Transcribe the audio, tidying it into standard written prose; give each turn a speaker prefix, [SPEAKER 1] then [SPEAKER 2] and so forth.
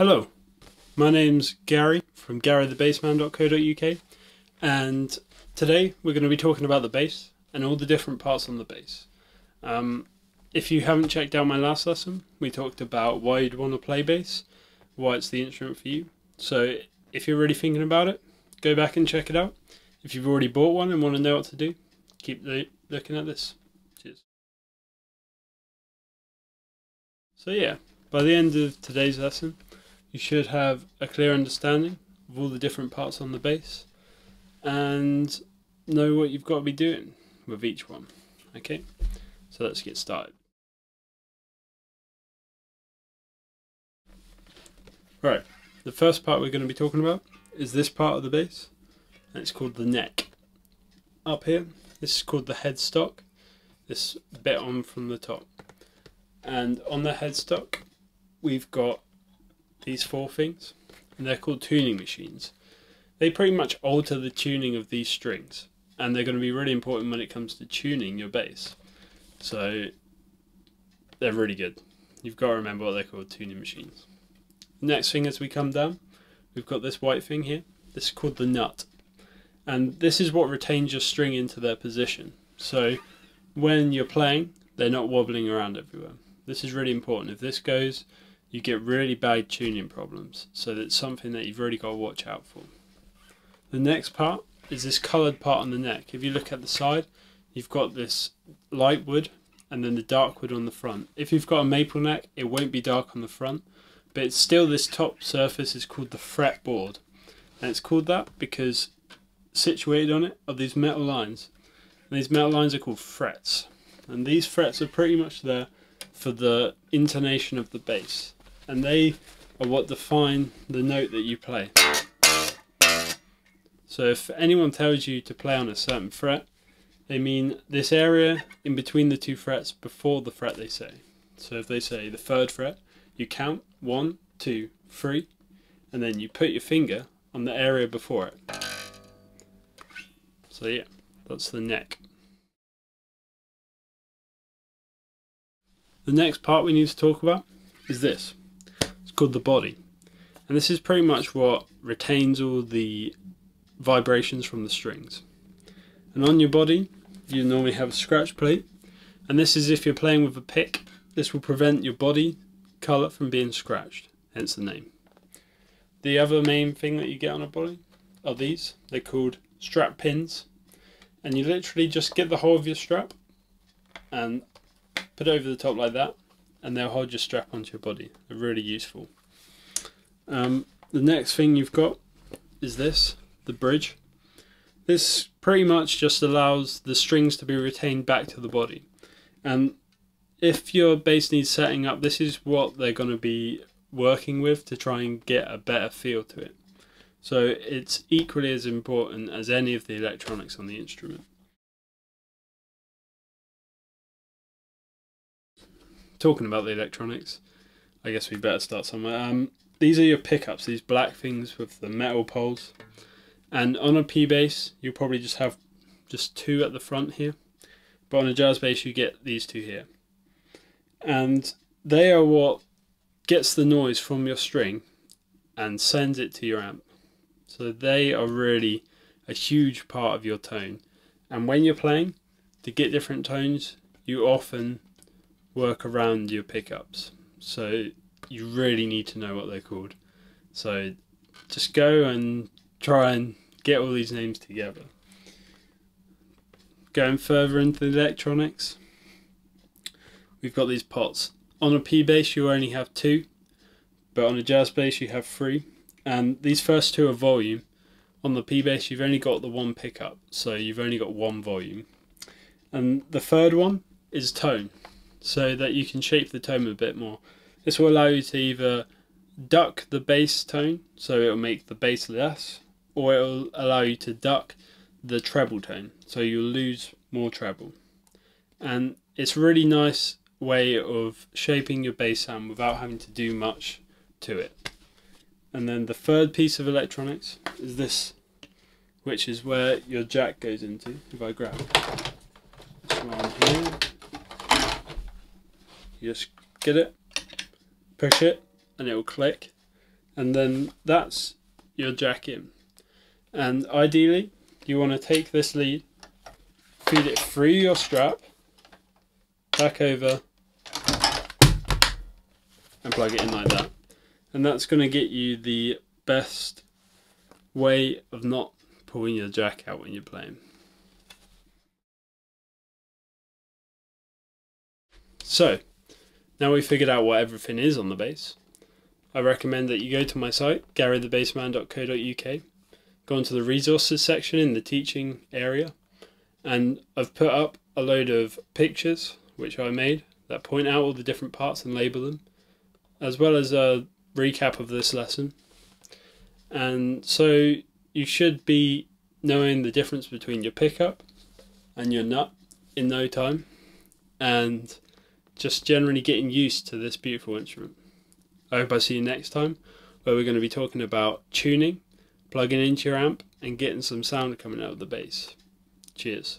[SPEAKER 1] Hello, my name's Gary from GaryTheBassman.co.uk, and today we're going to be talking about the bass and all the different parts on the bass. If you haven't checked out my last lesson, we talked about why you'd want to play bass, why it's the instrument for you. So if you're really thinking about it, go back and check it out. If you've already bought one and want to know what to do, keep looking at this. Cheers. So yeah, by the end of today's lesson, you should have a clear understanding of all the different parts on the bass and know what you've got to be doing with each one. Okay, so let's get started. Right, the first part we're going to be talking about is this part of the bass, and it's called the neck. Up here, this is called the headstock, this bit on from the top. And on the headstock, we've got these four things, and they're called tuning machines. They pretty much alter the tuning of these strings, and they're going to be really important when it comes to tuning your bass. So they're really good. You've got to remember what they're called, tuning machines. Next thing as we come down, we've got this white thing here. This is called the nut, and this is what retains your string into their position. So when you're playing, they're not wobbling around everywhere. This is really important. If this goes, you get really bad tuning problems, so that's something that you've really got to watch out for. The next part is this coloured part on the neck. If you look at the side, you've got this light wood and then the dark wood on the front. If you've got a maple neck, it won't be dark on the front, but it's still, this top surface is called the fretboard, and it's called that because situated on it are these metal lines, and these metal lines are called frets, and these frets are pretty much there for the intonation of the bass, and they are what define the note that you play. So if anyone tells you to play on a certain fret, they mean this area in between the two frets before the fret they say. So if they say the third fret, you count 1, 2, 3, and then you put your finger on the area before it. So yeah, that's the neck. The next part we need to talk about is this. It's called the body, and this is pretty much what retains all the vibrations from the strings. And on your body you normally have a scratch plate, and this is if you're playing with a pick. This will prevent your body colour from being scratched, hence the name. The other main thing that you get on a body are these. They're called strap pins, and you literally just get the whole of your strap and put it over the top like that, and they'll hold your strap onto your body. They're really useful. The next thing you've got is this, the bridge. This pretty much just allows the strings to be retained back to the body, and if your bass needs setting up, this is what they're going to be working with to try and get a better feel to it. So it's equally as important as any of the electronics on the instrument. Talking about the electronics, I guess we better start somewhere. These are your pickups, these black things with the metal poles. And on a P bass, you'll probably just have just two at the front here. But on a jazz bass, you get these two here. And they are what gets the noise from your string and sends it to your amp. So they are really a huge part of your tone. And when you're playing, to get different tones, you often work around your pickups, so you really need to know what they're called. So just go and try and get all these names together. Going further into the electronics, we've got these pots. On a P bass you only have 2, but on a jazz bass you have 3, and these first 2 are volume. On the P bass you've only got the 1 pickup, so you've only got 1 volume, and the third one is tone, so that you can shape the tone a bit more. This will allow you to either duck the bass tone, so it will make the bass less, or it will allow you to duck the treble tone, so you'll lose more treble. And it's a really nice way of shaping your bass sound without having to do much to it. And then the third piece of electronics is this, which is where your jack goes into. If I grab this one here, you just get it, push it, and it will click, and then that's your jack in. And ideally you want to take this lead, feed it through your strap, back over, and plug it in like that. And that's going to get you the best way of not pulling your jack out when you're playing. So, now we've figured out what everything is on the bass, I recommend that you go to my site, garythebassman.co.uk, go onto the resources section in the teaching area, and I've put up a load of pictures which I made that point out all the different parts and label them, as well as a recap of this lesson. And so you should be knowing the difference between your pickup and your nut in no time, and just generally getting used to this beautiful instrument. I hope I see you next time, where we're going to be talking about tuning, plugging into your amp, and getting some sound coming out of the bass. Cheers.